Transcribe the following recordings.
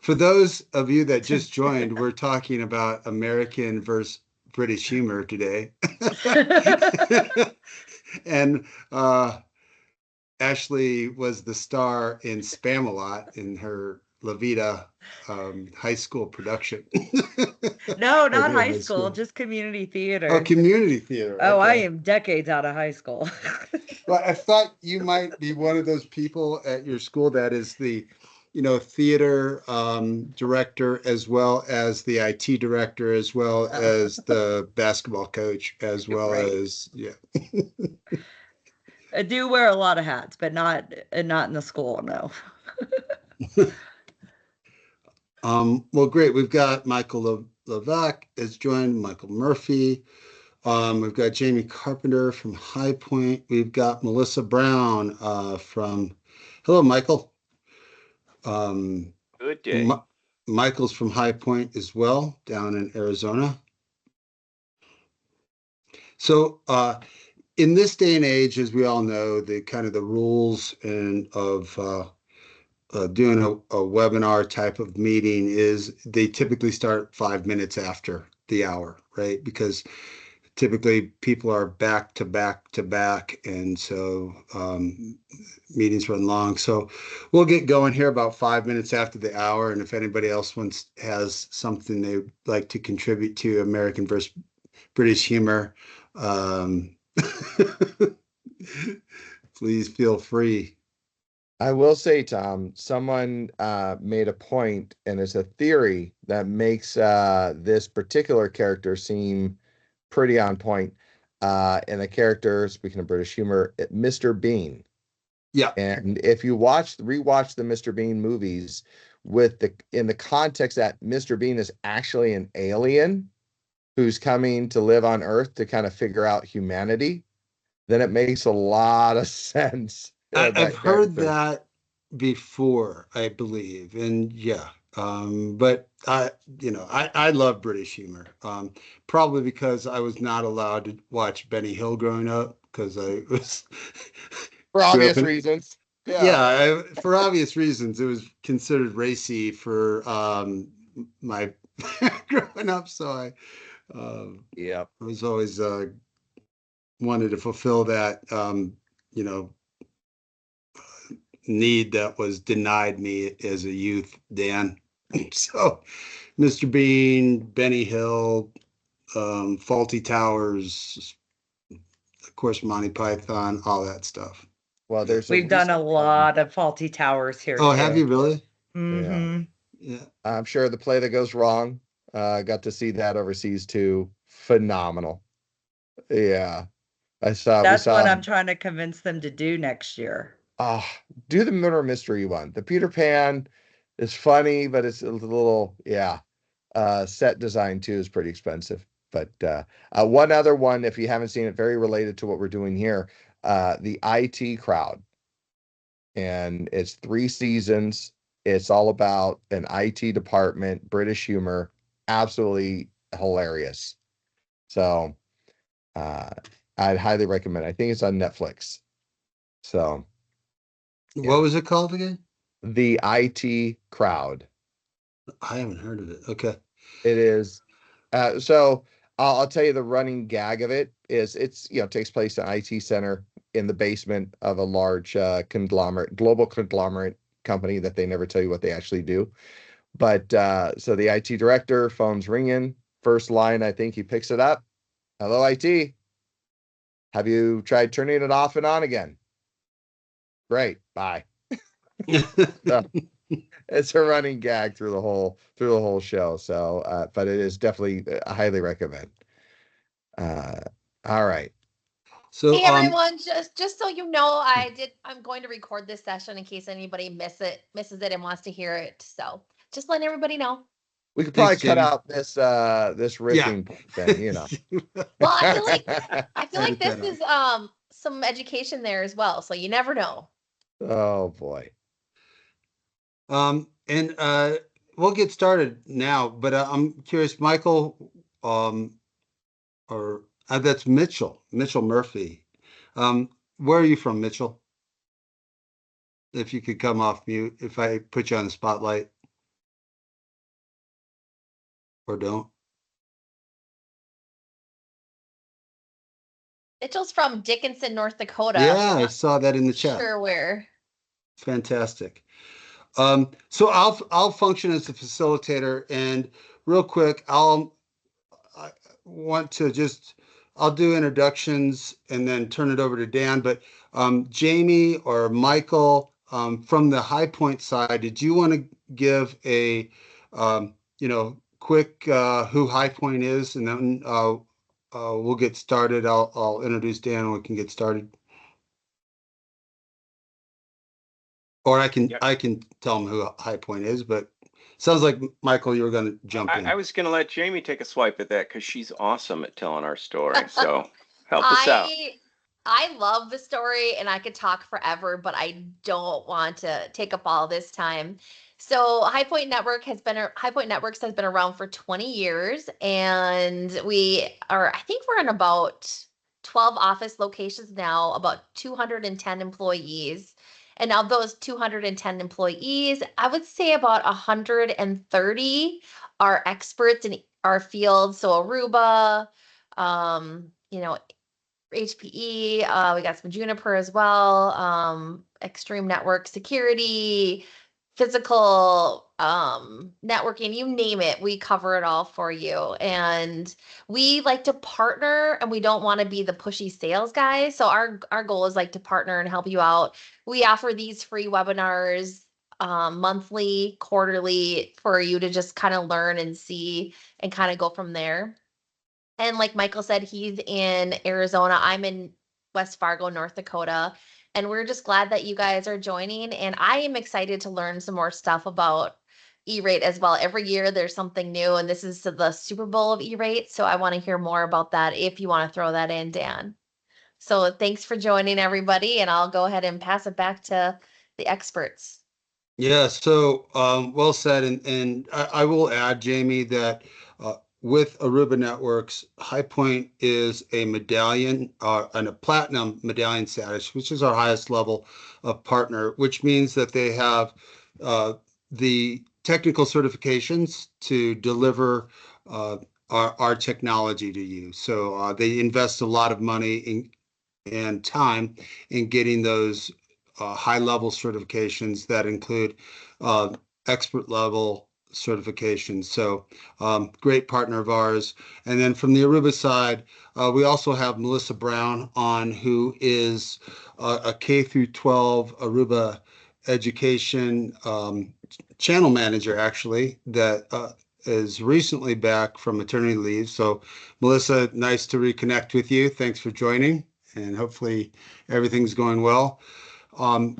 For those of you that just joined, we're talking about American versus British humor today. And Ashley was the star in Spam-A-Lot in her La Vida high school production. No, Or not near high high school, school. just community Oh, theater. community theater. Oh, I Okay. am decades out of high school. Well, I thought you might be one of those people at your school that is the, theater director as well as the IT director, as well Oh, as the basketball coach, as well right. as, yeah. I do wear a lot of hats, but not in the school, no. Well, great. We've got Michael Levac has joined, Michael Murphy. We've got Jamie Carpenter from High Point. We've got Melissa Brown hello, Michael. Um, Good day. Mi- Michael's from High Point as well, down in Arizona. So, in this day and age, as we all know, the kind of the rules and of doing a webinar type of meeting is they typically start 5 minutes after the hour, right? Because typically people are back to back to back, and so meetings run long. So we'll get going here about 5 minutes after the hour, and if anybody else has something they'd like to contribute to American versus British humor, um, please feel free. I will say, Tom, someone made a point, and it's a theory that makes this particular character seem pretty on point. And the character, speaking of British humor, Mr. Bean. Yeah. And if you rewatch the Mr. Bean movies in the context that Mr. Bean is actually an alien who's coming to live on Earth to kind of figure out humanity, then it makes a lot of sense. I've That heard character. that before, I believe, and yeah. But I love British humor. Probably because I was not allowed to watch Benny Hill growing up because I was For grew up obvious in, reasons. Yeah. yeah, for obvious reasons. It was considered racy for my growing up, so Yeah. I was always wanted to fulfill that you know need that was denied me as a youth, Dan. So, Mr. Bean, Benny Hill, Faulty Towers, of course, Monty Python, all that stuff. Well, Yeah. there's a We've done reason. a lot of faulty towers here Oh, have too. you really? Yeah. Mm-hmm. Yeah. I'm sure the play that goes wrong. Got to see that overseas too. Phenomenal. Yeah. We That's what saw, I'm trying to convince them to do next year. uh, do the murder mystery one. The Peter Pan is funny, but it's a little, yeah. Set design too is pretty expensive. But one other one, if you haven't seen it, very related to what we're doing here, the IT Crowd. And it's 3 seasons. It's all about an IT department, British humor, absolutely hilarious. So uh, I'd highly recommend. I think it's on Netflix. So What yeah, was it called again? the IT Crowd. I haven't heard of it. Okay. It is. So I'll tell you the running gag of it is it's takes place in an IT center in the basement of a large global conglomerate company that they never tell you what they actually do. But so the IT director, phone's ringing. First line, I think he picks it up. Hello, IT. Have you tried turning it off and on again? Great. Bye. So it's a running gag through the whole show. So, but it is definitely I highly recommend. Uh, all right. So, Hey everyone, just so you know, I'm going to record this session in case anybody misses it and wants to hear it. So just letting everybody know. We could thanks, probably cut Jamie. out this Yeah. riffing then. Well, I feel like Edit this that is out. some education there as well. So you never know. Oh boy. And we'll get started now, but I'm curious, Michael, or that's Mitchell Murphy. Where are you from, Mitchell? If you could come off mute, if I put you on the spotlight. or don't? Mitchell's from Dickinson, North Dakota. Yeah, I saw that in the chat. Sure where. Fantastic. So I'll function as the facilitator, and real quick, I want to just I'll do introductions and then turn it over to Dan. But Jamie or Michael, from the High Point side, did you want to give a quick who High Point is, and then we'll get started. I'll introduce Dan and we can get started. Or Yep. I can tell them who High Point is, but sounds like Michael, you were going to jump in. I was going to let Jamie take a swipe at that because she's awesome at telling our story. So help us out. I love the story and I could talk forever, but I don't want to take up all this time. So High Point Networks has been around for 20 years, and I think we're in about 12 office locations now, about 210 employees. And of those 210 employees, I would say about 130 are experts in our field. So Aruba, HPE, we got some Juniper as well, extreme network security, physical networking, you name it, we cover it all for you. And we like to partner, and we don't want to be the pushy sales guys. So our goal is like to partner and help you out. We offer these free webinars monthly, quarterly, for you to just kind of learn and see and kind of go from there. And like Michael said, he's in Arizona. I'm in West Fargo, North Dakota. And we're just glad that you guys are joining. And I am excited to learn some more stuff about ERATE as well. Every year there's something new, and this is the Super Bowl of ERATE. So I want to hear more about that if you want to throw that in, Dan. So thanks for joining, everybody. And I'll go ahead and pass it back to the experts. Yeah, so well said. And I will add, Jamie, that with Aruba Networks, High Point is a medallion and a platinum medallion status, which is our highest level of partner, which means that they have the technical certifications to deliver our technology to you. So they invest a lot of money and time in getting those high level certifications that include expert level certifications. So great partner of ours. And then from the Aruba side, we also have Melissa Brown on, who is a K through 12 Aruba education channel manager, actually, that is recently back from maternity leave. So Melissa, nice to reconnect with you. Thanks for joining, and hopefully everything's going well. And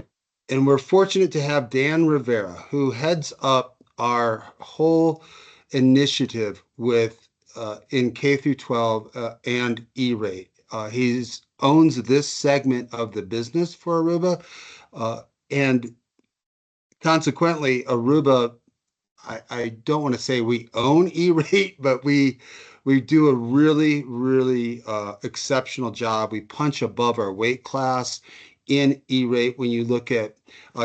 we're fortunate to have Dan Rivera, who heads up our whole initiative with in K through 12 and E-rate. He owns this segment of the business for Aruba, and consequently, Aruba, I don't want to say we own E-rate, but we do a really, really exceptional job. We punch above our weight class in E-rate when you look at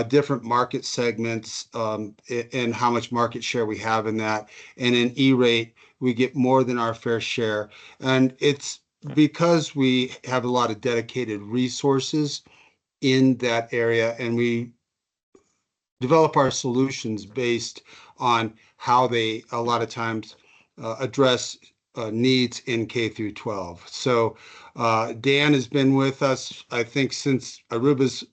different market segments and how much market share we have in that. And in E-rate, we get more than our fair share. And it's because we have a lot of dedicated resources in that area, and we develop our solutions based on how they a lot of times address needs in K through 12. So Dan has been with us, I think, since Aruba's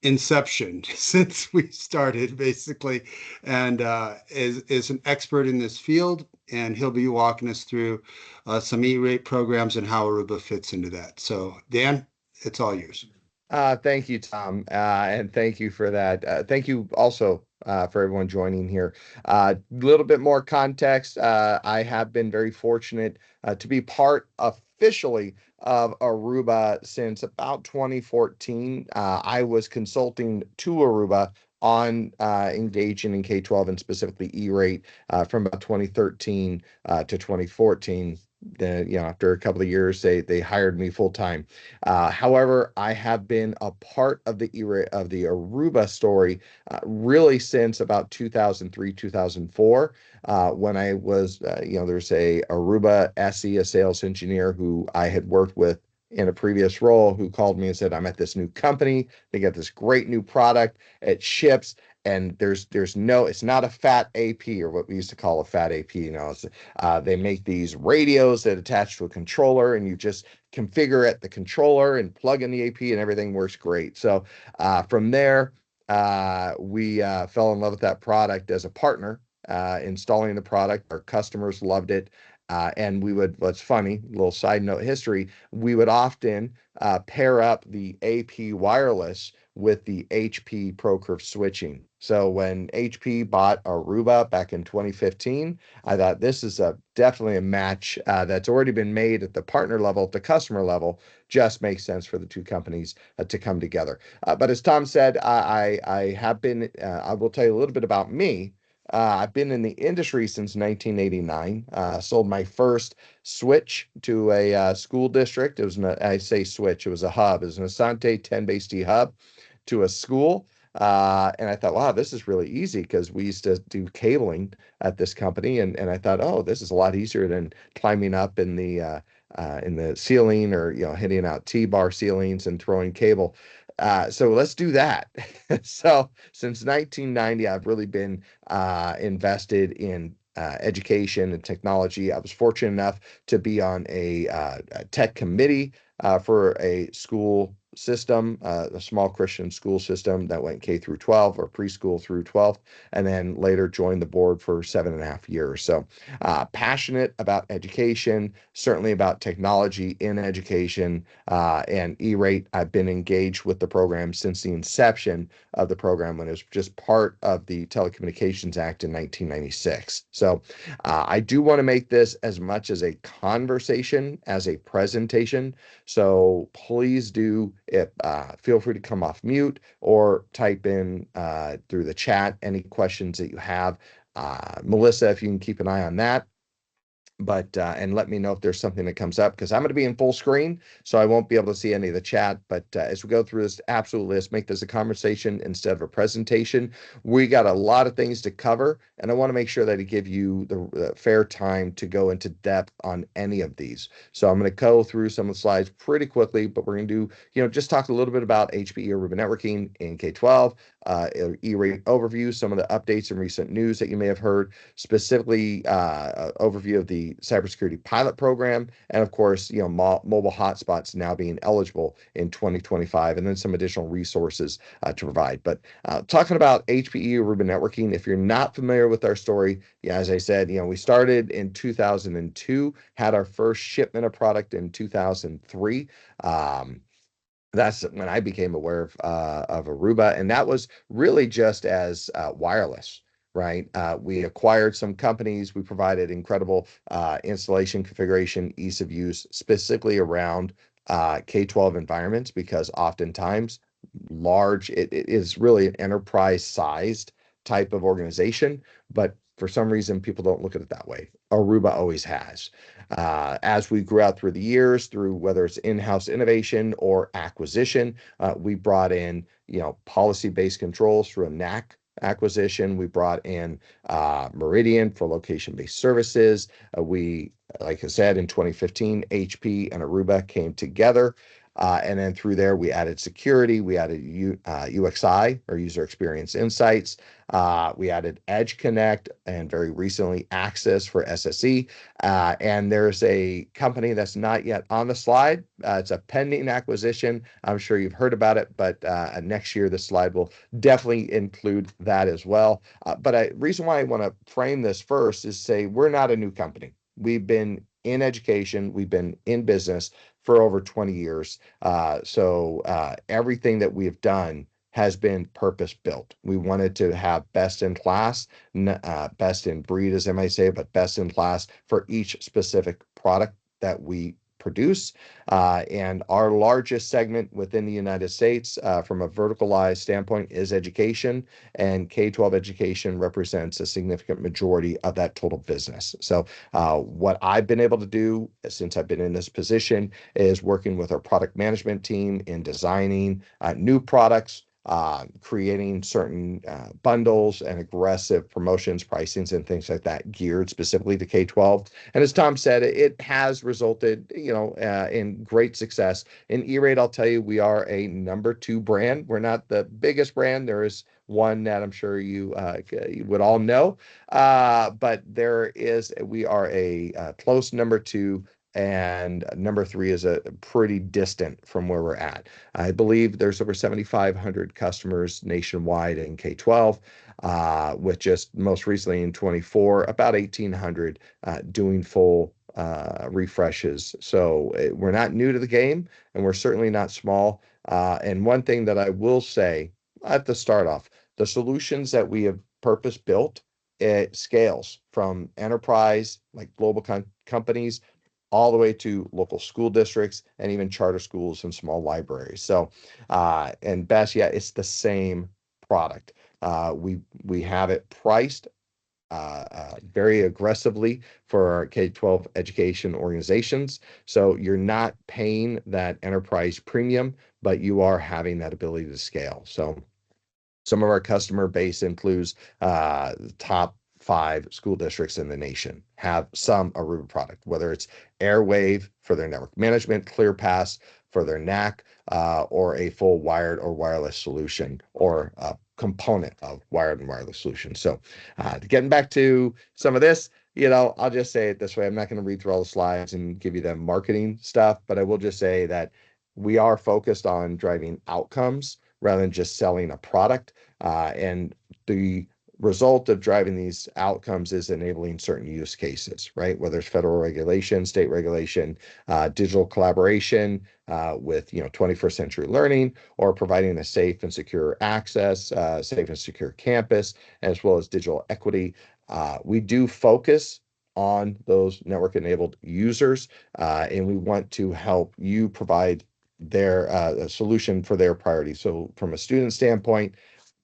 inception, since we started, basically, and is an expert in this field. And he'll be walking us through some E-rate programs and how Aruba fits into that. So Dan, it's all yours. Thank you, Tom, and thank you for that. Thank you also for everyone joining here. A little bit more context. I have been very fortunate to be part officially of Aruba since about 2014. I was consulting to Aruba on engaging in K-12 and specifically E-rate from about 2013 to 2014. after a couple of years, they hired me full time. However, I have been a part of the Aruba story really since about 2003, 2004, when I was, there's a Aruba SE, a sales engineer who I had worked with in a previous role, who called me and said, I'm at this new company. They got this great new product. It ships. And it's not a fat AP, or what we used to call a fat AP. They make these radios that attach to a controller, and you just configure it, the controller, and plug in the AP, and everything works great. So from there, we fell in love with that product as a partner, installing the product. Our customers loved it. And what's funny, little side note history, we would often pair up the AP wireless with the HP ProCurve switching. So when HP bought Aruba back in 2015, I thought this is definitely a match that's already been made at the partner level, at the customer level. Just makes sense for the two companies to come together. But as Tom said, I have been, I will tell you a little bit about me. I've been in the industry since 1989. Sold my first switch to a school district. It was I say switch, it was a hub. It was an Asante 10 base D hub to a school. And I thought, wow, this is really easy, because we used to do cabling at this company. And I thought, oh, this is a lot easier than climbing up in the ceiling, or, hitting out T-bar ceilings and throwing cable. So let's do that. So since 1990, I've really been invested in education and technology. I was fortunate enough to be on a tech committee for a school system, a small Christian school system that went K through 12, or preschool through 12th, and then later joined the board for 7.5 years. So passionate about education, certainly about technology in education, and ERATE. I've been engaged with the program since the inception of the program, when it was just part of the Telecommunications Act in 1996. So I do want to make this as much as a conversation as a presentation. So please do, feel free to come off mute, or type in through the chat any questions that you have. Melissa, if you can keep an eye on that. But and let me know if there's something that comes up, because I'm going to be in full screen, so I won't be able to see any of the chat. But as we go through this absolute list, make this a conversation instead of a presentation. We got a lot of things to cover, and I want to make sure that I give you the fair time to go into depth on any of these. So I'm going to go through some of the slides pretty quickly, but we're going to do, just talk a little bit about HPE Aruba networking in K-12, E-rate overview, some of the updates and recent news that you may have heard, specifically overview of the cybersecurity pilot program, and of course, mobile hotspots now being eligible in 2025, and then some additional resources to provide. But talking about HPE Aruba networking, if you're not familiar with our story, as I said, we started in 2002, had our first shipment of product in 2003. That's when I became aware of Aruba, and that was really just as wireless, right? We acquired some companies. We provided incredible installation, configuration, ease of use, specifically around K-12 environments, because oftentimes it is really an enterprise-sized type of organization, but for some reason, people don't look at it that way. Aruba always has. As we grew out through the years, through whether it's in-house innovation or acquisition, we brought in, policy-based controls through a NAC acquisition. We brought in Meridian for location-based services. Like I said, in 2015, HP and Aruba came together. And then through there, we added security, we added UXI, or user experience insights. We added Edge Connect, and very recently Access for SSE. And there's a company that's not yet on the slide. It's a pending acquisition. I'm sure you've heard about it, but next year the slide will definitely include that as well. But the reason why I want to frame this first is say we're not a new company. We've been in education, we've been in business for over 20 years. So everything that we've done has been purpose built. We wanted to have best in class, best in breed, as I might say, but best in class for each specific product that we produce. And our largest segment within the United States from a verticalized standpoint is education, and K-12 education represents a significant majority of that total business. So what I've been able to do since I've been in this position is working with our product management team in designing new products, creating certain bundles and aggressive promotions, pricings, and things like that geared specifically to K-12. And as Tom said, it has resulted, in great success. In E-Rate, I'll tell you, we are a number 2 brand. We're not the biggest brand. There is one that I'm sure you would all know, but we are a close number 2. And number 3 is a pretty distant from where we're at. I believe there's over 7,500 customers nationwide in K-12, with just most recently in 24, about 1,800 doing full refreshes. So we're not new to the game, and we're certainly not small. And one thing that I will say at the start off, the solutions that we have purpose built, it scales from enterprise, like global companies, all the way to local school districts and even charter schools and small libraries. So, and best yet, it's the same product. We have it priced very aggressively for our K-12 education organizations. So you're not paying that enterprise premium, but you are having that ability to scale. So some of our customer base includes the top 5 school districts in the nation have some Aruba product, whether it's Airwave for their network management, ClearPass for their NAC, or a full wired or wireless solution, or a component of wired and wireless solution. So getting back to some of this, I'll just say it this way. I'm not going to read through all the slides and give you the marketing stuff, but I will just say that we are focused on driving outcomes rather than just selling a product. And the result of driving these outcomes is enabling certain use cases, right? Whether it's federal regulation, state regulation, digital collaboration with 21st century learning, or providing a safe and secure access, safe and secure campus, as well as digital equity. We do focus on those network enabled users, and we want to help you provide their a solution for their priorities. So from a student standpoint,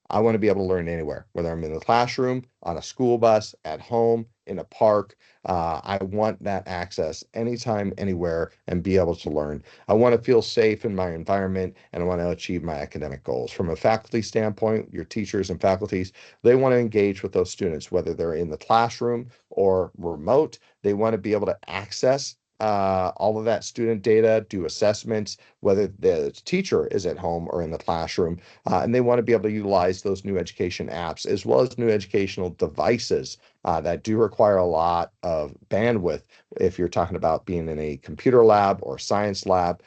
I want to be able to learn anywhere, whether I'm in the classroom, on a school bus, at home, in a park. I want that access anytime, anywhere, and be able to learn. I want to feel safe in my environment, and I want to achieve my academic goals. From a faculty standpoint, your teachers and faculties, they want to engage with those students, whether they're in the classroom or remote. They want to be able to access all of that student data, do assessments, whether the teacher is at home or in the classroom, and they want to be able to utilize those new education apps as well as new educational devices that do require a lot of bandwidth. If you're talking about being in a computer lab or science lab,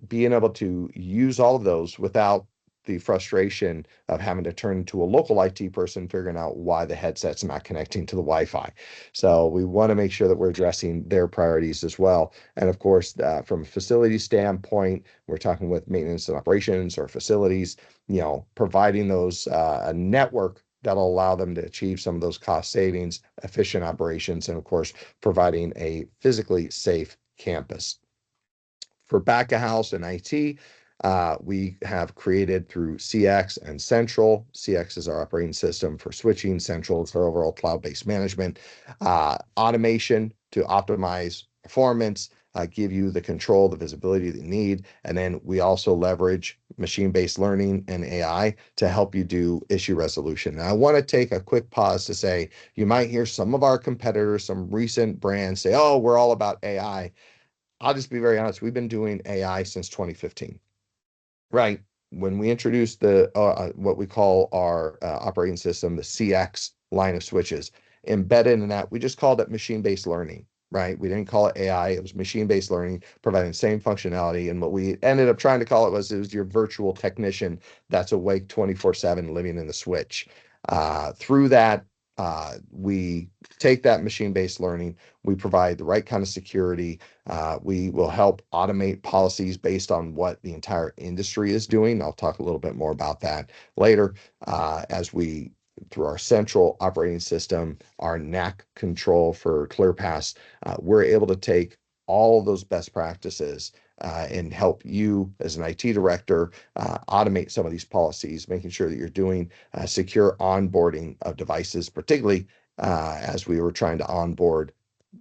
being able to use all of those without the frustration of having to turn to a local IT person figuring out why the headset's not connecting to the Wi-Fi. So we want to make sure that we're addressing their priorities as well. And of course, from a facility standpoint, we're talking with maintenance and operations or facilities, providing those a network that'll allow them to achieve some of those cost savings, efficient operations, and of course, providing a physically safe campus. For back of house and IT, we have created through CX and Central. CX is our operating system for switching. Central is our overall cloud-based management. Automation to optimize performance, give you the control, the visibility that you need. And then we also leverage machine-based learning and AI to help you do issue resolution. And I want to take a quick pause to say, you might hear some of our competitors, some recent brands say, oh, we're all about AI. I'll just be very honest. We've been doing AI since 2015. Right. When we introduced the what we call our operating system, the CX line of switches, embedded in that, we just called it machine-based learning, right? We didn't call it AI. It was machine-based learning, providing the same functionality. And what we ended up trying to call it was your virtual technician that's awake 24/7, living in the switch. Through that, we take that machine-based learning, we provide the right kind of security. We will help automate policies based on what the entire industry is doing. I'll talk a little bit more about that later as we, through our central operating system, our NAC control for ClearPass, we're able to take all of those best practices and help you as an IT director automate some of these policies, making sure that you're doing secure onboarding of devices, particularly as we were trying to onboard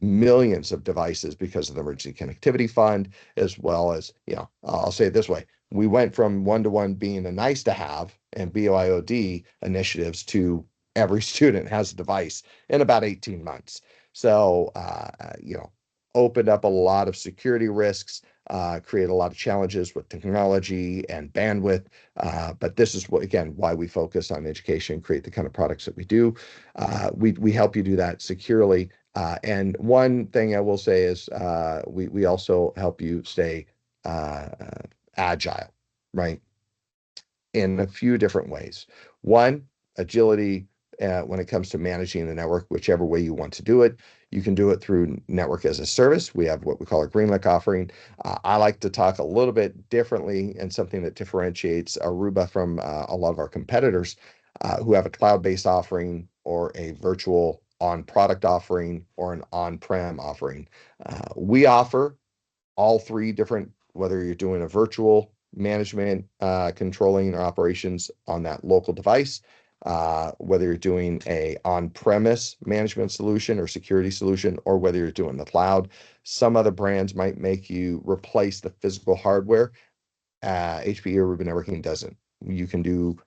millions of devices because of the emergency connectivity fund, as well as, I'll say it this way. We went from one-to-one being a nice to have and BYOD initiatives to every student has a device in about 18 months. So, opened up a lot of security risks, create a lot of challenges with technology and bandwidth. But this is why we focus on education, create the kind of products that we do. We help you do that securely. And one thing I will say is we also help you stay agile, right? In a few different ways. One, agility when it comes to managing the network, whichever way you want to do it. You can do it through network as a service. We have what we call a GreenLink offering. I like to talk a little bit differently and something that differentiates Aruba from a lot of our competitors who have a cloud-based offering or a virtual on-product offering or an on-prem offering. We offer all three different, whether you're doing a virtual management, controlling or operations on that local device, whether you're doing a on-premise management solution or security solution, or whether you're doing the cloud. Some other brands might make you replace the physical hardware. HPE Aruba Networking doesn't. You can do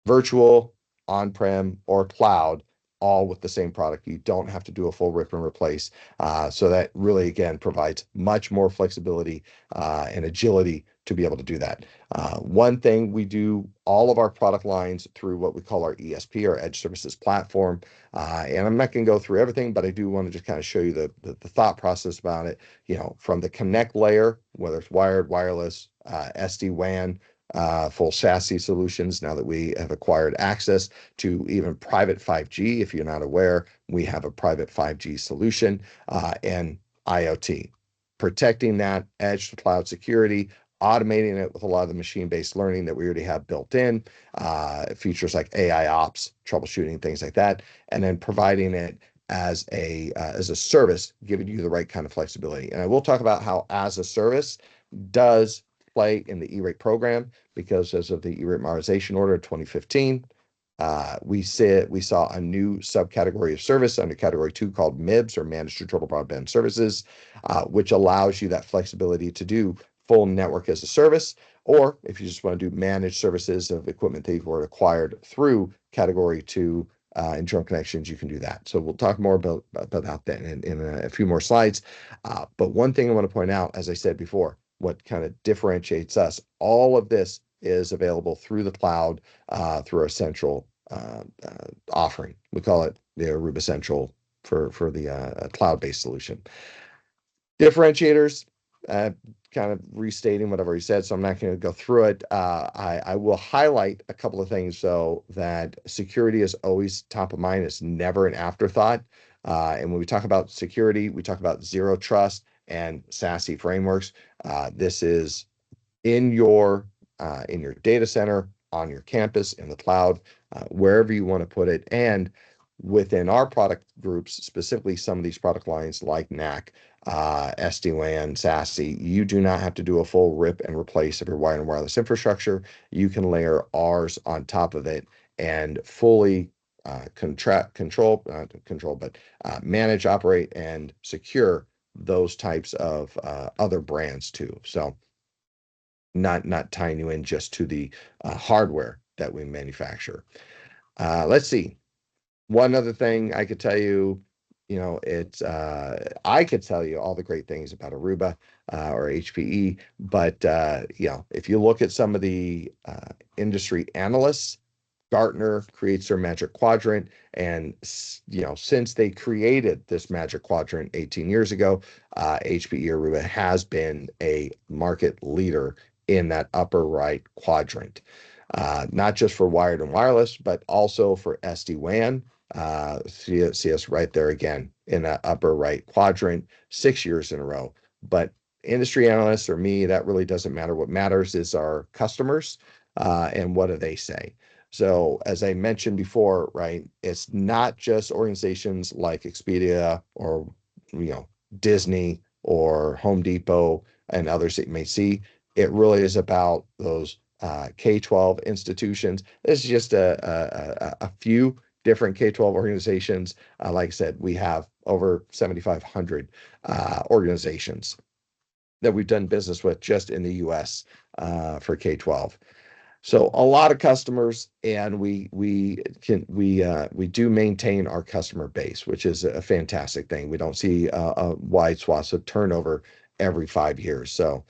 virtual, on-prem, or cloud, all with the same product. You don't have to do a full rip and replace. So that really, again, provides much more flexibility and agility to be able to do that. One thing, we do all of our product lines through what we call our ESP, our Edge Services Platform. And I'm not going to go through everything, but I do want to just kind of show you the thought process about it. From the connect layer, whether it's wired, wireless, SD-WAN, full SASE solutions, now that we have acquired access to even private 5G. If you're not aware, we have a private 5G solution, and IoT. Protecting that edge to cloud security, automating it with a lot of the machine-based learning that we already have built in, features like AI ops, troubleshooting, things like that, and then providing it as a service, giving you the right kind of flexibility. And I will talk about how as a service does play in the E-rate program, because as of the E-rate modernization order of 2015, we saw a new subcategory of service under category 2 called MIBS, or Managed Neutral Broadband Services, which allows you that flexibility to do full network as a service, or if you just want to do managed services of equipment that you've already acquired through category 2 internal connections, you can do that. So we'll talk more about that in a few more slides. But one thing I want to point out, as I said before, what kind of differentiates us, all of this is available through the cloud, through our central offering. We call it the Aruba Central for the cloud-based solution. Differentiators, kind of restating what I've already said, so I'm not going to go through it. I will highlight a couple of things, so that security is always top of mind. It's never an afterthought. And when we talk about security, we talk about zero trust and SASE frameworks. This is in your data center, on your campus, in the cloud, wherever you want to put it. And within our product groups, specifically some of these product lines like NAC, SD-WAN, SASE, you do not have to do a full rip and replace of your wired and wireless infrastructure. You can layer ours on top of it and fully manage, operate, and secure those types of other brands too. So not tying you in just to the hardware that we manufacture. Let's see. One other thing I could tell you, I could tell you all the great things about Aruba or HPE, but if you look at some of the industry analysts, Gartner creates their Magic Quadrant, and since they created this Magic Quadrant 18 years ago, HPE Aruba has been a market leader in that upper right quadrant, not just for wired and wireless, but also for SD-WAN. See us right there again in that upper right quadrant, 6 years in a row. But industry analysts or me, that really doesn't matter. What matters is our customers and what do they say. So as I mentioned before, right, it's not just organizations like Expedia or Disney or Home Depot and others that you may see. It really is about those K-12 institutions. This is just a few different K-12 organizations. Like I said, we have over 7,500 organizations that we've done business with just in the US for K-12. So a lot of customers, and we do maintain our customer base, which is a fantastic thing. We don't see a wide swaths of turnover every 5 years. So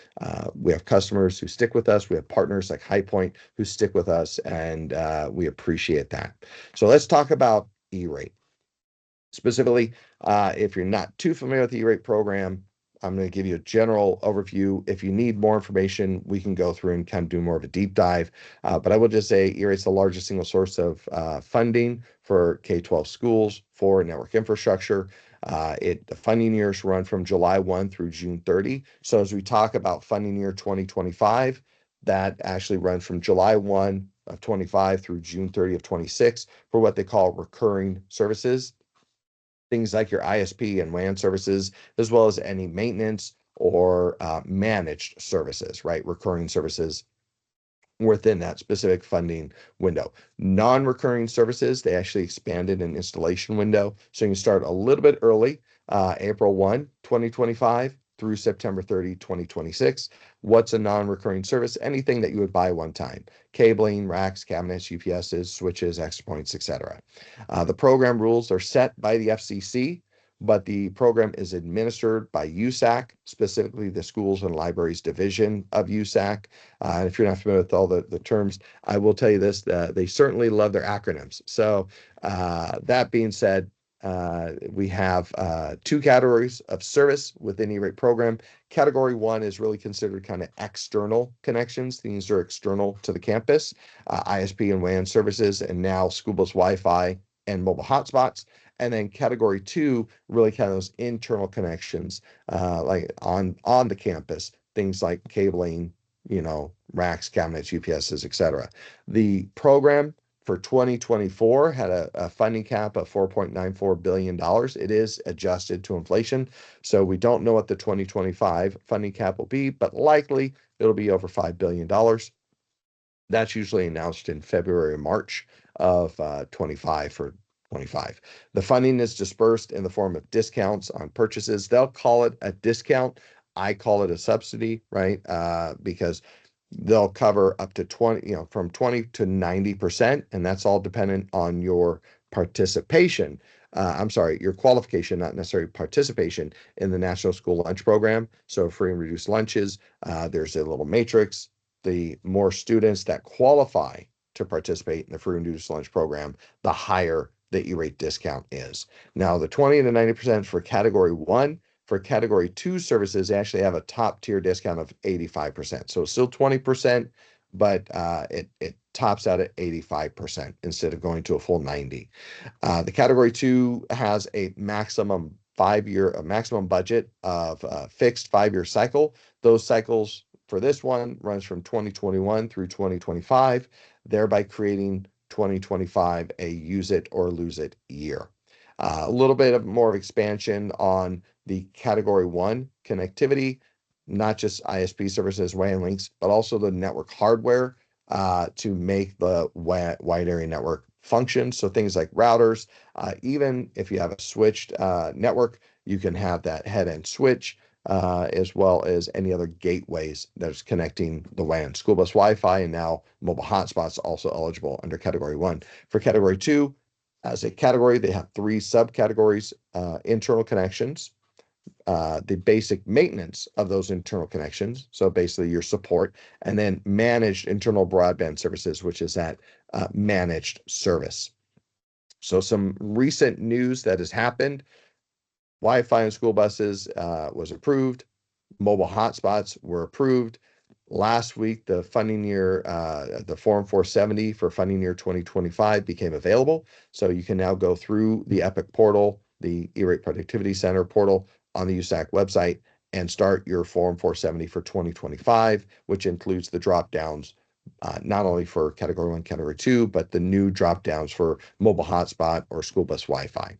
we have customers who stick with us. We have partners like High Point who stick with us, and we appreciate that. So let's talk about E-rate. Specifically, if you're not too familiar with the E-rate program, I'm going to give you a general overview. If you need more information, we can go through and kind of do more of a deep dive. But I will just say E-rate's the largest single source of funding for K-12 schools for network infrastructure. The funding years run from July 1 through June 30. So as we talk about funding year 2025, that actually runs from July 1 of 25 through June 30 of 26 for what they call recurring services. Things like your ISP and WAN services, as well as any maintenance or managed services, right? Recurring services within that specific funding window. Non-recurring services, they actually expanded an installation window. So you can start a little bit early, April 1, 2025 through September 30, 2026. What's a non-recurring service? Anything that you would buy one time. Cabling, racks, cabinets, UPSs, switches, access points, etc. The program rules are set by the FCC, but the program is administered by USAC, specifically the Schools and Libraries Division of USAC. And if you're not familiar with all the terms, I will tell you this, they certainly love their acronyms. So that being said, we have two categories of service within E-rate program. Category 1 is really considered kind of external connections. Things are external to the campus, ISP and WAN services, and now school bus Wi-Fi and mobile hotspots. And then category 2, really kind of those internal connections, like on the campus, things like cabling, racks, cabinets, UPSs, etc. The program for 2024 had a funding cap of $4.94 billion. It is adjusted to inflation. So we don't know what the 2025 funding cap will be, but likely it'll be over $5 billion. That's usually announced in February or March of 25 for 25. The funding is dispersed in the form of discounts on purchases. They'll call it a discount. I call it a subsidy, right? Because they'll cover up to 20, from 20 to 90%, and that's all dependent on your participation. Your qualification, not necessarily participation in the National School Lunch Program. So free and reduced lunches. There's a little matrix. The more students that qualify to participate in the free and reduced lunch program, the higher the E-rate discount is. Now, the 20 to 90% for category 1. For category 2 services, they actually have a top tier discount of 85%. So it's still 20%, but it tops out at 85% instead of going to a full 90. The category 2 has a maximum budget of a fixed 5-year cycle. Those cycles for this one runs from 2021 through 2025, thereby creating 2025 a use it or lose it year. A little bit more of expansion on the category 1 connectivity, not just ISP services, WAN links, but also the network hardware to make the wide area network function. So things like routers, even if you have a switched network, you can have that head-end switch, as well as any other gateways that's connecting the WAN. School bus Wi-Fi and now mobile hotspots also eligible under category 1. For category 2, as a category, they have 3 subcategories: internal connections, the basic maintenance of those internal connections, so basically your support, and then managed internal broadband services, which is that managed service. So some recent news that has happened: Wi-Fi in school buses was approved. Mobile hotspots were approved. Last week, the funding year, the Form 470 for funding year 2025 became available. So you can now go through the EPIC portal, the E-rate Productivity Center portal on the USAC website and start your Form 470 for 2025, which includes the drop downs, not only for category 1, category 2, but the new drop downs for mobile hotspot or school bus Wi-Fi.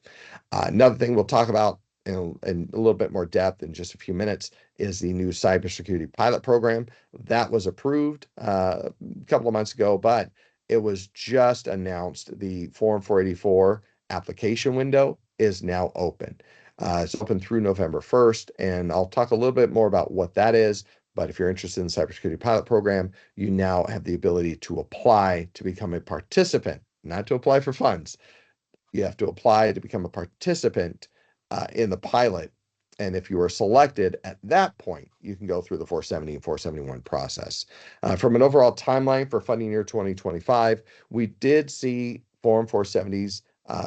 Another thing we'll talk about in a little bit more depth in just a few minutes is the new cybersecurity pilot program that was approved a couple of months ago, but it was just announced. The Form 484 application window is now open. It's open through November 1st, and I'll talk a little bit more about what that is. But if you're interested in the cybersecurity pilot program, you now have the ability to apply to become a participant, not to apply for funds. You have to apply to become a participant in the pilot. And if you are selected at that point, you can go through the 470 and 471 process. From an overall timeline for funding year 2025, we did see Form 470s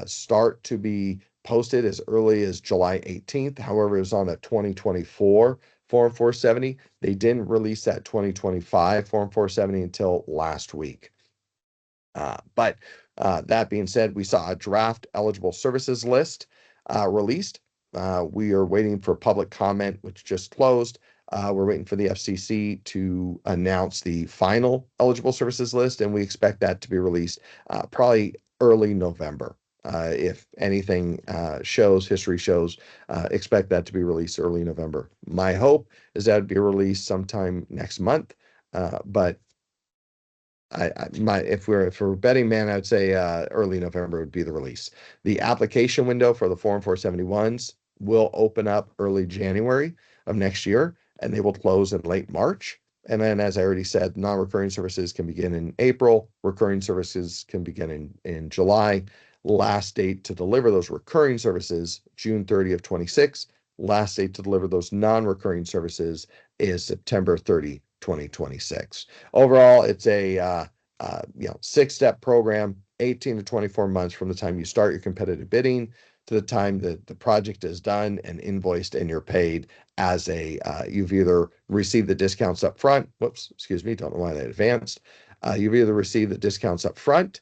start to be posted as early as July 18th. However, it was on a 2024 Form 470. They didn't release that 2025 Form 470 until last week. But that being said, we saw a draft eligible services list released. We are waiting for public comment, which just closed. We're waiting for the FCC to announce the final eligible services list, and we expect that to be released probably early November. If anything history shows, expect that to be released early November. My hope is that it'd be released sometime next month, but if we're betting man, I'd say early November would be the release. The application window for the Form 471s will open up early January of next year, and they will close in late March. And then, as I already said, non-recurring services can begin in April. Recurring services can begin in July. Last date to deliver those recurring services, June 30th, 26. Last date to deliver those non-recurring services is September 30, 2026. Overall, it's a 6-step program, 18 to 24 months from the time you start your competitive bidding to the time that the project is done and invoiced and you're paid as you've either received the discounts up front. Whoops, excuse me, don't know why that advanced. You've either received the discounts up front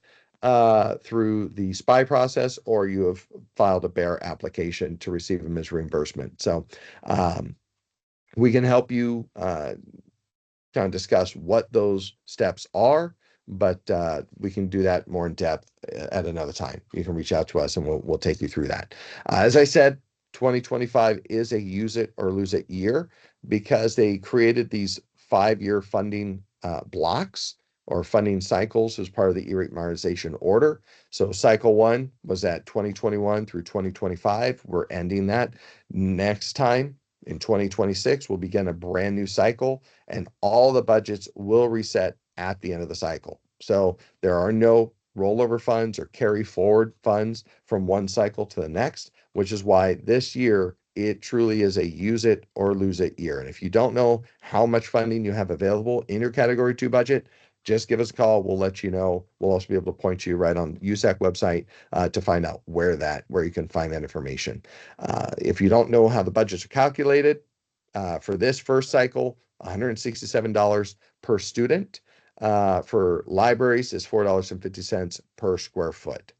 through the SPY process, or you have filed a BEAR application to receive them as reimbursement. So we can help you kind of discuss what those steps are, but we can do that more in depth at another time. You can reach out to us and we'll take you through that. As I said, 2025 is a use it or lose it year because they created these 5-year funding blocks or funding cycles as part of the E-rate modernization order. So cycle 1 was at 2021 through 2025. We're ending that. Next time in 2026, we'll begin a brand new cycle, and all the budgets will reset at the end of the cycle. So there are no rollover funds or carry forward funds from one cycle to the next, which is why this year it truly is a use it or lose it year. And if you don't know how much funding you have available in your category 2 budget, just give us a call. We'll let you know. We'll also be able to point you right on the USAC website to find out where you can find that information. If you don't know how the budgets are calculated, for this first cycle, $167 per student. For libraries is $4.50 per square foot.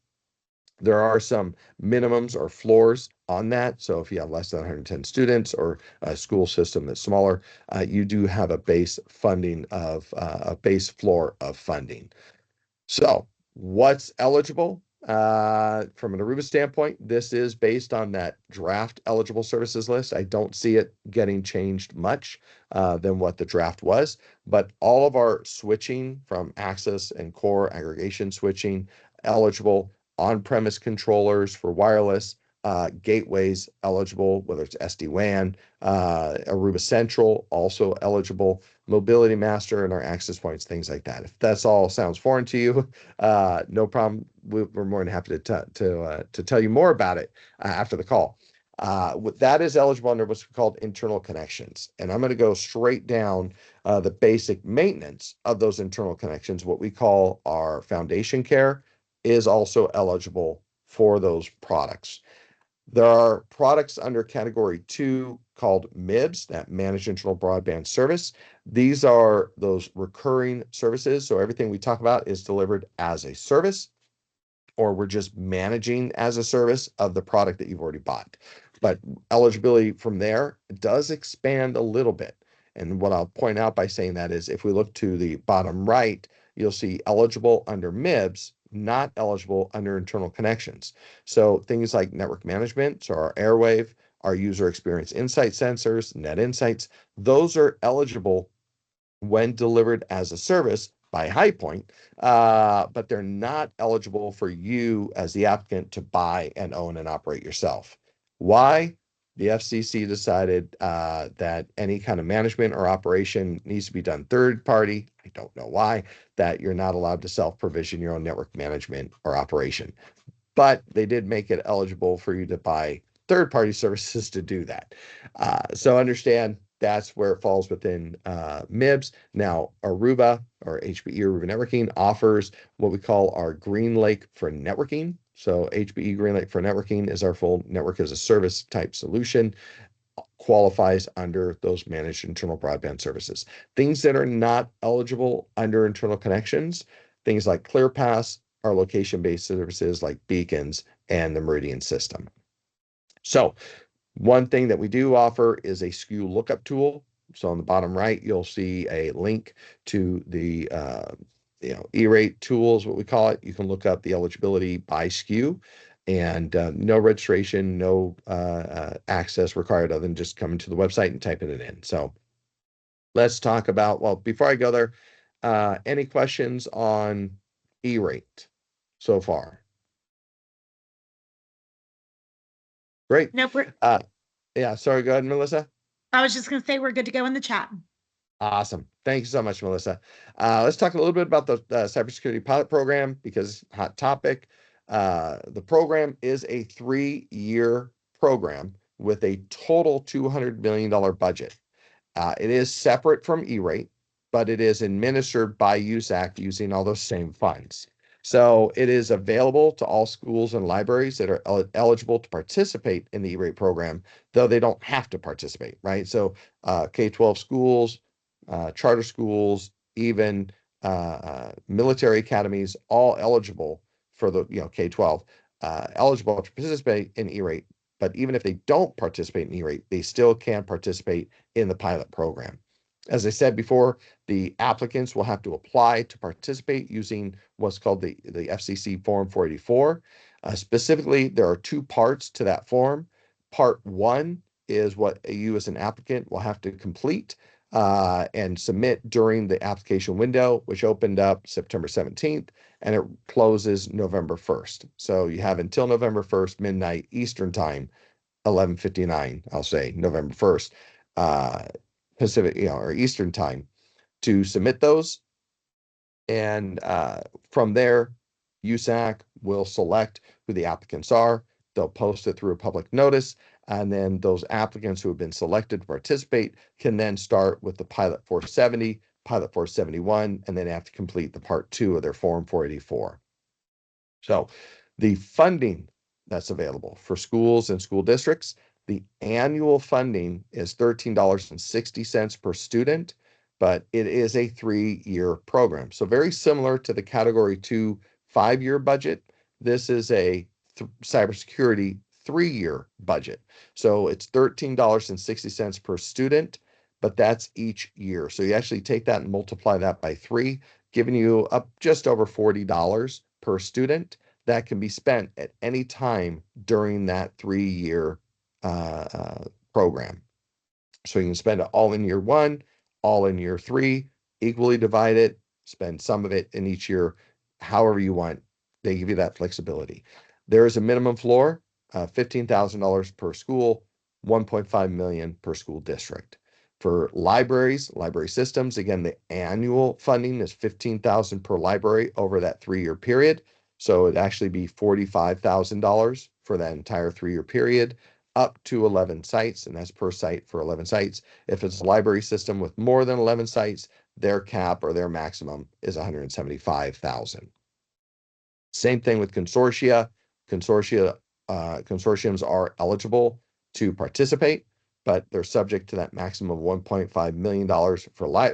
There are some minimums or floors on that. So if you have less than 110 students or a school system that's smaller, you do have a base funding of a base floor of funding. So what's eligible? From an Aruba standpoint, this is based on that draft eligible services list. I don't see it getting changed much than what the draft was, but all of our switching from access and core aggregation switching eligible, on-premise controllers for wireless, gateways eligible, whether it's SD-WAN, Aruba Central also eligible, Mobility Master, and our access points, things like that. If that's all sounds foreign to you, no problem. We're more than happy to tell you more about it after the call. That is eligible under what's called internal connections. And I'm going to go straight down the basic maintenance of those internal connections. What we call our foundation care is also eligible for those products. There are products under category 2 called MIBs, that Managed Internal Broadband Service. These are those recurring services. So everything we talk about is delivered as a service, or we're just managing as a service of the product that you've already bought. But eligibility from there does expand a little bit. And what I'll point out by saying that is if we look to the bottom right, you'll see eligible under MIBs, not eligible under internal connections. So things like network management, so our Airwave, our user experience insight sensors, net insights. Those are eligible when delivered as a service by Highpoint, but they're not eligible for you as the applicant to buy and own and operate yourself. Why? The FCC decided that any kind of management or operation needs to be done third party. I don't know why, that you're not allowed to self-provision your own network management or operation. But they did make it eligible for you to buy third-party services to do that. So understand that's where it falls within MIBS. Now, Aruba or HPE Aruba Networking offers what we call our Green Lake for networking. So HPE Green Lake for networking is our full network as a service type solution, qualifies under those managed internal broadband services. Things that are not eligible under internal connections, things like ClearPass, our location-based services like beacons and the Meridian system. So one thing that we do offer is a SKU lookup tool. So on the bottom right, you'll see a link to the ERATE tools, what we call it. You can look up the eligibility by SKU, and no registration, no access required other than just coming to the website and typing it in. So let's talk about, well, before I go there, any questions on ERATE so far? Great. Nope. Yeah, sorry, go ahead, Melissa. I was just going to say we're good to go in the chat. Awesome. Thank you so much, Melissa. Let's talk a little bit about the cybersecurity pilot program because hot topic. The program is a 3-year program with a total $200 million budget. It is separate from ERATE, but it is administered by USAC using all those same funds. So it is available to all schools and libraries that are eligible to participate in the E-rate program, though they don't have to participate, right? So K-12 schools, charter schools, even military academies, all eligible for the K-12, eligible to participate in E-rate. But even if they don't participate in E-rate, they still can participate in the pilot program. As I said before, the applicants will have to apply to participate using what's called the FCC Form 484. Specifically, there are 2 parts to that form. Part 1 is what you as an applicant will have to complete and submit during the application window, which opened up September 17th, and it closes November 1st. So you have until November 1st, midnight Eastern time, 11:59, I'll say, November 1st. Pacific, or Eastern time to submit those. And from there, USAC will select who the applicants are. They'll post it through a public notice. And then those applicants who have been selected to participate can then start with the Pilot 470, Pilot 471, and then have to complete the Part 2 of their Form 484. So the funding that's available for schools and school districts, the annual funding is $13.60 per student, but it is a 3-year program. So very similar to the Category 2 5-year budget. This is a cybersecurity 3-year budget. So it's $13.60 per student, but that's each year. So you actually take that and multiply that by 3, giving you up just over $40 per student that can be spent at any time during that 3-year program. So you can spend it all in year 1, all in year 3, equally divide it, spend some of it in each year, however you want. They give you that flexibility. There is a minimum floor, $15,000 per school, $1.5 million per school district. For libraries, library systems, again, the annual funding is $15,000 per library over that 3-year period. So it'd actually be $45,000 for that entire 3-year period, up to 11 sites, and that's per site for 11 sites. If it's a library system with more than 11 sites, their cap or their maximum is $175,000. Same thing with consortia. Consortiums are eligible to participate, but they're subject to that maximum of $1.5 million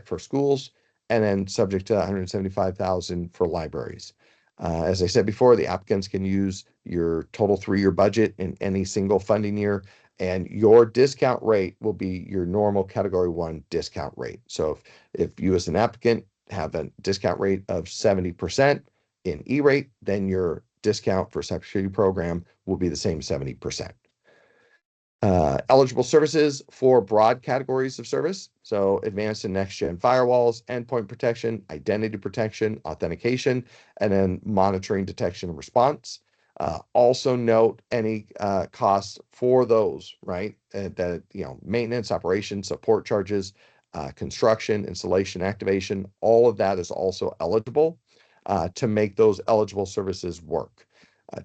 for schools, and then subject to $175,000 for libraries. As I said before, the applicants can use your total 3-year budget in any single funding year, and your discount rate will be your normal Category 1 discount rate. So if you as an applicant have a discount rate of 70% in E-rate, then your discount for cybersecurity program will be the same 70%. Eligible services for broad categories of service. So advanced and next gen firewalls, endpoint protection, identity protection, authentication, and then monitoring, detection, and response. Also note any costs for those, right? That, maintenance, operation, support charges, construction, installation, activation, all of that is also eligible to make those eligible services work.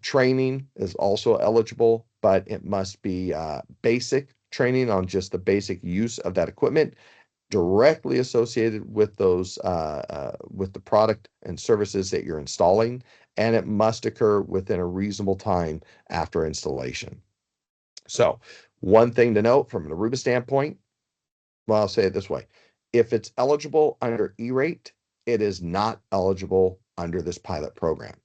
Training is also eligible, but it must be basic training on just the basic use of that equipment directly associated with those with the product and services that you're installing, and it must occur within a reasonable time after installation. So one thing to note from an Aruba standpoint, well, I'll say it this way. If it's eligible under ERATE, it is not eligible under this pilot program.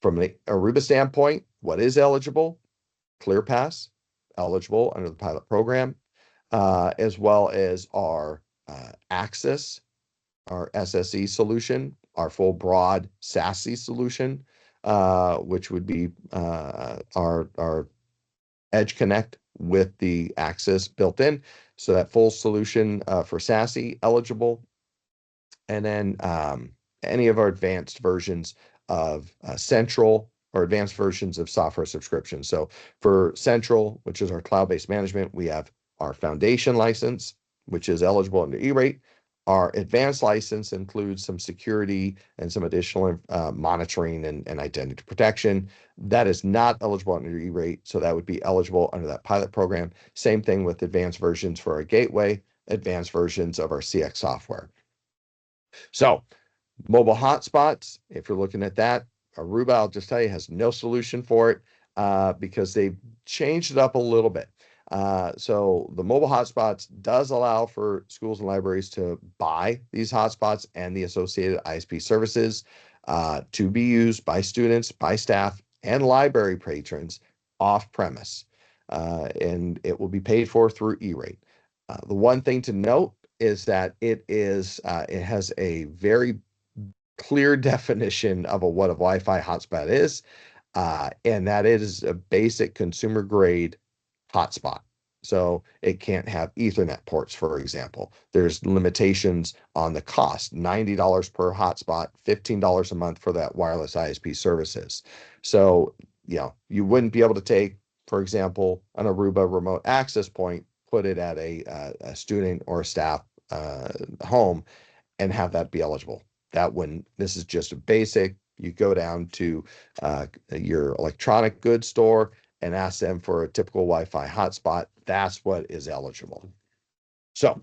From an Aruba standpoint, what is eligible? ClearPass, eligible under the pilot program, as well as our Access, our SSE solution, our full broad SASE solution, which would be our Edge Connect with the Access built in. So that full solution for SASE eligible. And then any of our advanced versions of Central or advanced versions of software subscription. So for Central, which is our cloud-based management, we have our foundation license, which is eligible under E-rate. Our advanced license includes some security and some additional monitoring and identity protection. That is not eligible under E-rate, so that would be eligible under that pilot program. Same thing with advanced versions for our gateway, advanced versions of our CX software. So mobile hotspots, if you're looking at that, Aruba, I'll just tell you, has no solution for it because they've changed it up a little bit. So the mobile hotspots does allow for schools and libraries to buy these hotspots and the associated ISP services to be used by students, by staff, and library patrons off premise. And it will be paid for through E-rate. The one thing to note is that it has a very clear definition of what a Wi-Fi hotspot is, and that is a basic consumer grade hotspot. So it can't have Ethernet ports, for example. There's limitations on the cost, $90 per hotspot, $15 a month for that wireless ISP services. So, you wouldn't be able to take, for example, an Aruba remote access point, put it at a student or a staff home and have that be eligible. This is just a basic, you go down to your electronic goods store and ask them for a typical Wi-Fi hotspot. That's what is eligible. So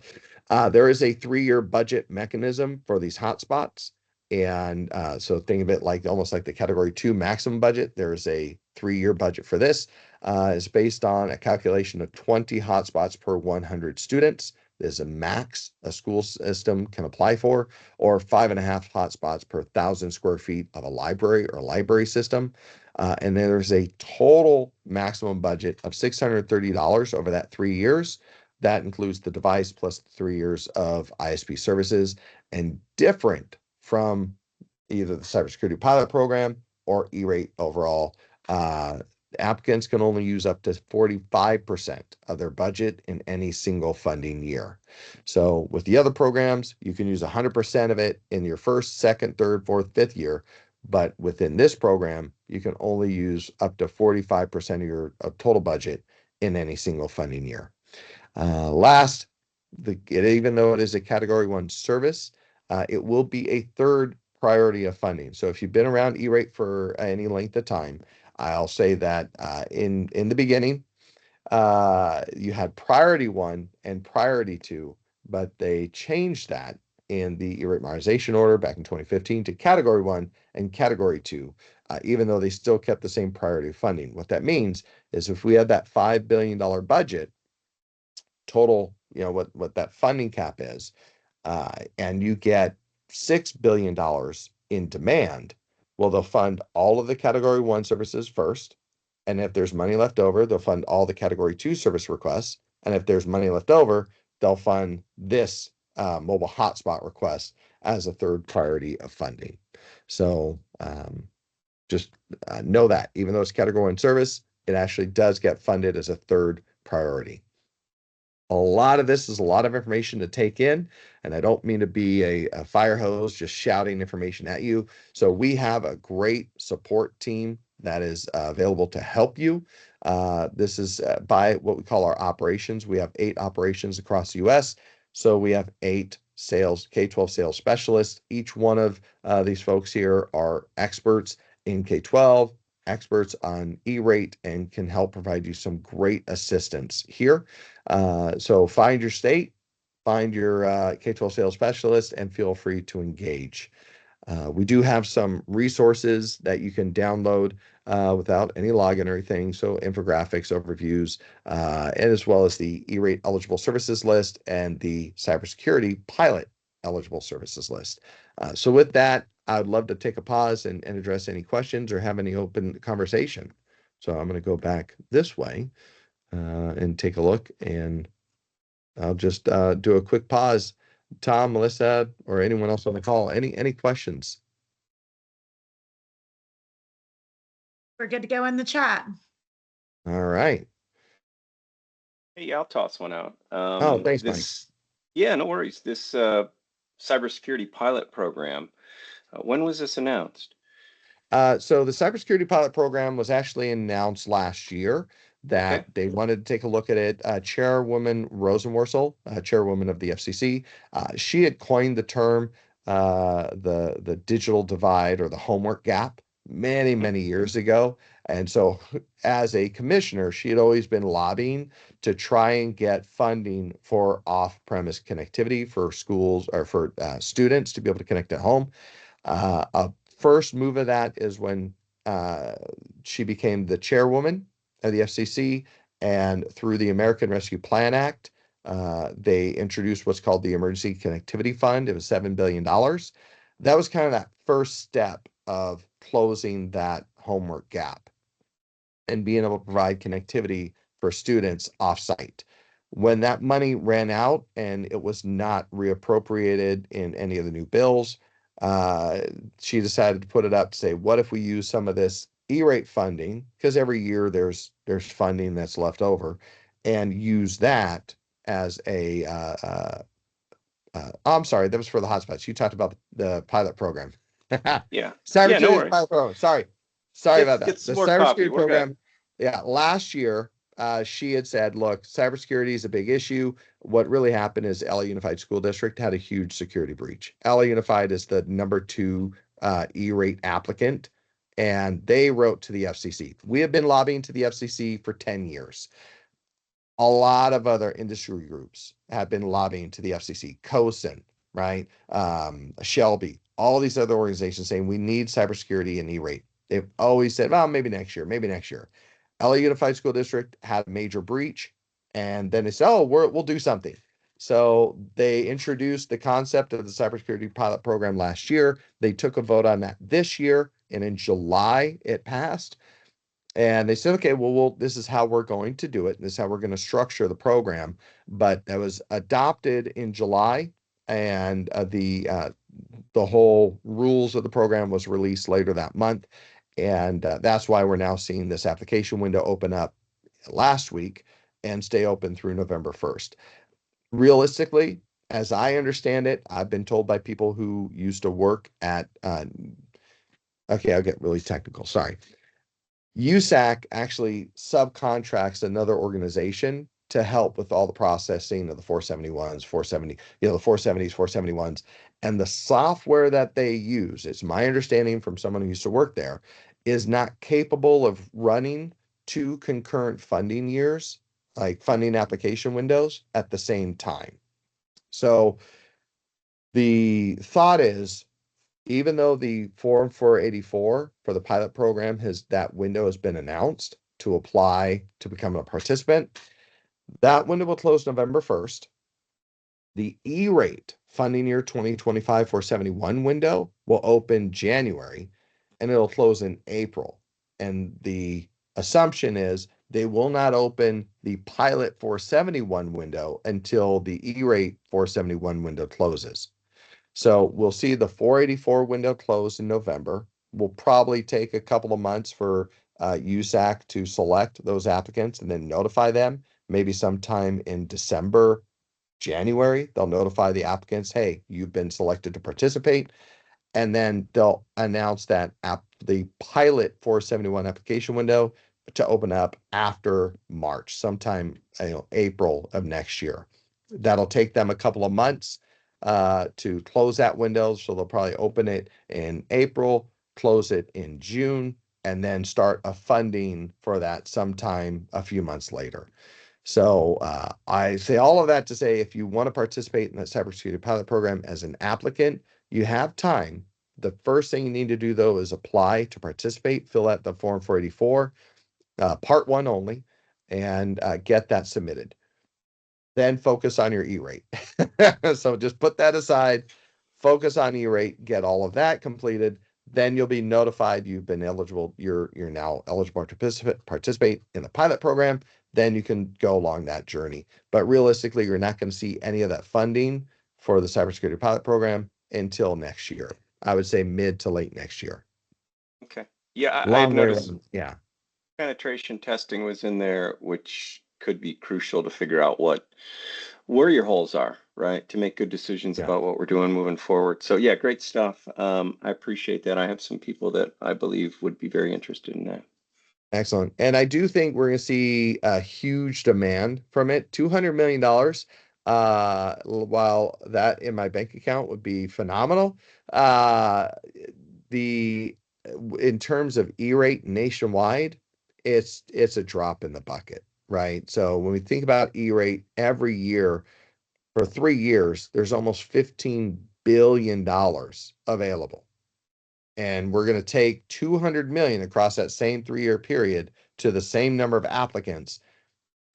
there is a 3-year budget mechanism for these hotspots. And so think of it like almost like the category 2 maximum budget. There's a 3-year budget for this. It's based on a calculation of 20 hotspots per 100 students. There's a max a school system can apply for, or 5.5 hotspots per 1,000 square feet of a library or library system. And then there's a total maximum budget of $630 over that 3 years. That includes the device plus 3 years of ISP services, and different from either the cybersecurity pilot program or E-rate overall. Applicants can only use up to 45% of their budget in any single funding year. So with the other programs, you can use 100% of it in your first, second, third, fourth, fifth year. But within this program, you can only use up to 45% of your total budget in any single funding year. Last, even though it is a category 1 service, it will be a third priority of funding. So if you've been around E-rate for any length of time, I'll say that in the beginning, you had priority 1 and priority 2, but they changed that in the E-rate modernization order back in 2015 to category 1 and category 2, even though they still kept the same priority of funding. What that means is if we had that $5 billion budget total, what that funding cap is, and you get $6 billion in demand, well, they'll fund all of the category 1 services first. And if there's money left over, they'll fund all the category 2 service requests. And if there's money left over, they'll fund this mobile hotspot request as a third priority of funding. So just know that even though it's category 1 service, it actually does get funded as a third priority. A lot of this is a lot of information to take in, and I don't mean to be a fire hose just shouting information at you. So we have a great support team that is available to help you. This is by what we call our operations. We have 8 operations across the U.S. So we have 8 sales, K-12 sales specialists. Each one of these folks here are experts in K-12, experts on E-rate, and can help provide you some great assistance here. So find your state, find your K-12 sales specialist, and feel free to engage. We do have some resources that you can download without any login or anything. So infographics, overviews, and as well as the E-rate eligible services list and the cybersecurity pilot eligible services list. So with that, I'd love to take a pause and address any questions or have any open conversation. So I'm going to go back this way and take a look, and I'll just do a quick pause. Tom, Melissa, or anyone else on the call, any questions? We're good to go in the chat. All right. Hey, yeah, I'll toss one out. Oh, thanks, Mike. Yeah, no worries. This cybersecurity pilot program, when was this announced? So the cybersecurity pilot program was actually announced last year that they wanted to take a look at it. Chairwoman Rosenworcel, chairwoman of the FCC, she had coined the term the digital divide or the homework gap many years ago. And so as a commissioner, she had always been lobbying to try and get funding for off-premise connectivity for schools or for students to be able to connect at home. A first move of that is when she became the chairwoman of the FCC, and through the American Rescue Plan Act, they introduced what's called the Emergency Connectivity Fund. It was $7 billion. That was kind of that first step of closing that homework gap and being able to provide connectivity for students offsite. When that money ran out and it was not reappropriated in any of the new bills, she decided to put it up to say, what if we use some of this E-rate funding, because every year there's funding that's left over, and use that as a I'm sorry, that was for the hotspots. You talked about the pilot program. Yeah. Cybersecurity no worries. pilot program. Sorry about that. Get some The more coffee. cybersecurity We're good. program. Yeah, last year she had said, look, cybersecurity is a big issue. What really happened is LA Unified School District had a huge security breach. LA Unified is the #2 E-rate applicant, and they wrote to the FCC. We have been lobbying to the FCC for 10 years. A lot of other industry groups have been lobbying to the FCC, COSIN, right? Shelby, all these other organizations saying we need cybersecurity and E-rate. They've always said, well, maybe next year, maybe next year. LA Unified School District had a major breach, and then they said, oh, we'll do something. So they introduced the concept of the cybersecurity pilot program last year. They took a vote on that this year, and in July it passed. And they said, okay, well, this is how we're going to do it. And this is how we're going to structure the program. But that was adopted in July, and the whole rules of the program was released later that month. And that's why we're now seeing this application window open up last week and stay open through November 1st. Realistically, as I understand it, I've been told by people who used to work at, okay, I'll get really technical. Sorry. USAC actually subcontracts another organization to help with all the processing of the 471s, 470, the 470s, 471s. And the software that they use, it's my understanding from someone who used to work there, is not capable of running 2 concurrent funding years, like funding application windows at the same time. So the thought is, even though the Form 484 for the pilot program that window has been announced to apply to become a participant, that window will close November 1st. The E-rate funding year 2025 471 window will open January, and it'll close in April. And the assumption is they will not open the pilot 471 window until the E-rate 471 window closes. So we'll see the 484 window close in November. We'll probably take a couple of months for USAC to select those applicants and then notify them. Maybe sometime in December, January, they'll notify the applicants, hey, you've been selected to participate. And then they'll announce that the pilot 471 application window to open up after March, sometime April of next year. That'll take them a couple of months to close that window. So they'll probably open it in April, close it in June, and then start a funding for that sometime a few months later. So I say all of that to say, if you want to participate in the cybersecurity pilot program as an applicant, you have time. The first thing you need to do, though, is apply to participate, fill out the Form 484, Part 1 only, and get that submitted. Then focus on your E-rate. So just put that aside, focus on E-rate, get all of that completed. Then you'll be notified you've been eligible. You're now eligible to participate in the pilot program. Then you can go along that journey. But realistically, you're not going to see any of that funding for the cybersecurity pilot program until next year. I would say mid to late next year. Okay. Yeah, I've Long way noticed around. Yeah. penetration testing was in there, which could be crucial to figure out where your holes are, right? To make good decisions Yeah. about what we're doing moving forward. So yeah, great stuff. I appreciate that. I have some people that I believe would be very interested in that. Excellent. And I do think we're going to see a huge demand from it. $200 million, while that in my bank account would be phenomenal. In terms of E-rate nationwide, it's a drop in the bucket, right? So when we think about E-rate every year for 3 years, there's almost $15 billion available. And we're going to take 200 million across that same 3-year period to the same number of applicants.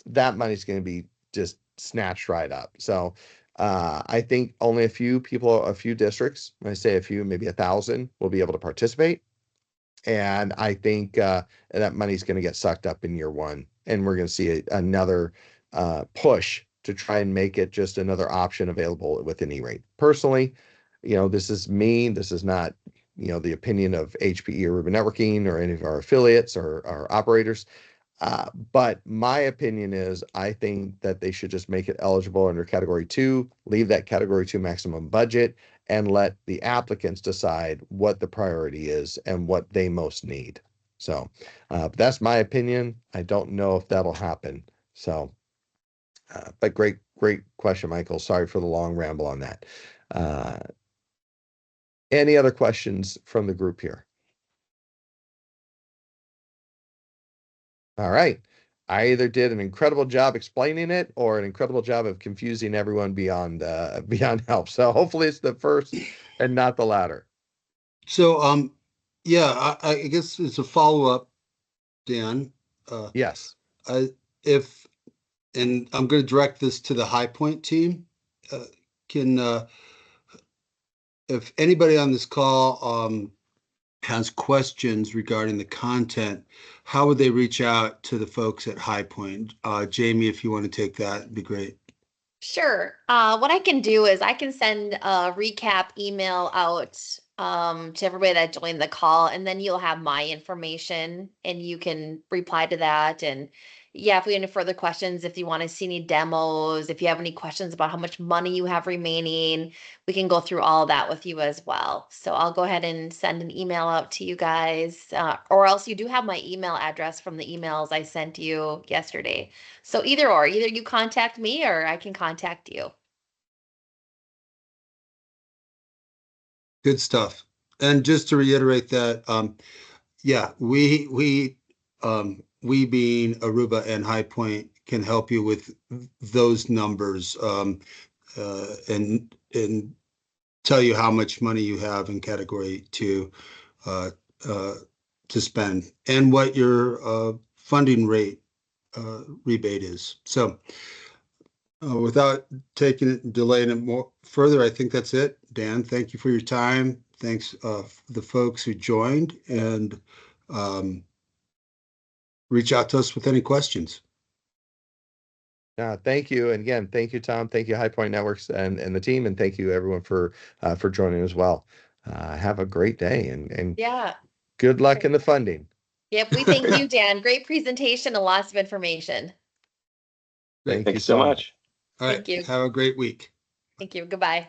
That money's going to be just snatched right up. So I think only a few people, a few districts, when I say a few, maybe 1,000 will be able to participate. And I think that money's going to get sucked up in year one. And we're going to see another push to try and make it just another option available within E-rate. Personally, this is me. This is not the opinion of HPE Aruba Networking or any of our affiliates or our operators. But my opinion is I think that they should just make it eligible under Category 2, leave that Category 2 maximum budget, and let the applicants decide what the priority is and what they most need. So that's my opinion. I don't know if that'll happen. So, but great question, Michael. Sorry for the long ramble on that. Any other questions from the group here? All right. I either did an incredible job explaining it or an incredible job of confusing everyone beyond help. So hopefully it's the first and not the latter. So, yeah, I guess it's a follow-up, Dan. Yes. And I'm going to direct this to the High Point team. If anybody on this call has questions regarding the content, how would they reach out to the folks at High Point? Jamie, if you want to take that, it'd be great. Sure. What I can do is I can send a recap email out to everybody that joined the call, and then you'll have my information and you can reply to that. And yeah, if we have any further questions, if you want to see any demos, if you have any questions about how much money you have remaining, we can go through all that with you as well. So I'll go ahead and send an email out to you guys, or else you do have my email address from the emails I sent you yesterday. So either you contact me or I can contact you. Good stuff. And just to reiterate that, yeah, we being Aruba and High Point can help you with those numbers and tell you how much money you have in Category 2 to spend and what your funding rate rebate is. So without taking it and delaying it more further, I think that's it. Dan, thank you for your time. Thanks the folks who joined, and reach out to us with any questions. Thank you. And again, thank you, Tom. Thank you, High Point Networks and the team. And thank you everyone for joining as well. Have a great day and Yeah. good luck in the funding. Yep, we thank you, Dan. Great presentation and lots of information. Thank you Thanks so much. All right. Thank you. Have a great week. Thank you. Goodbye.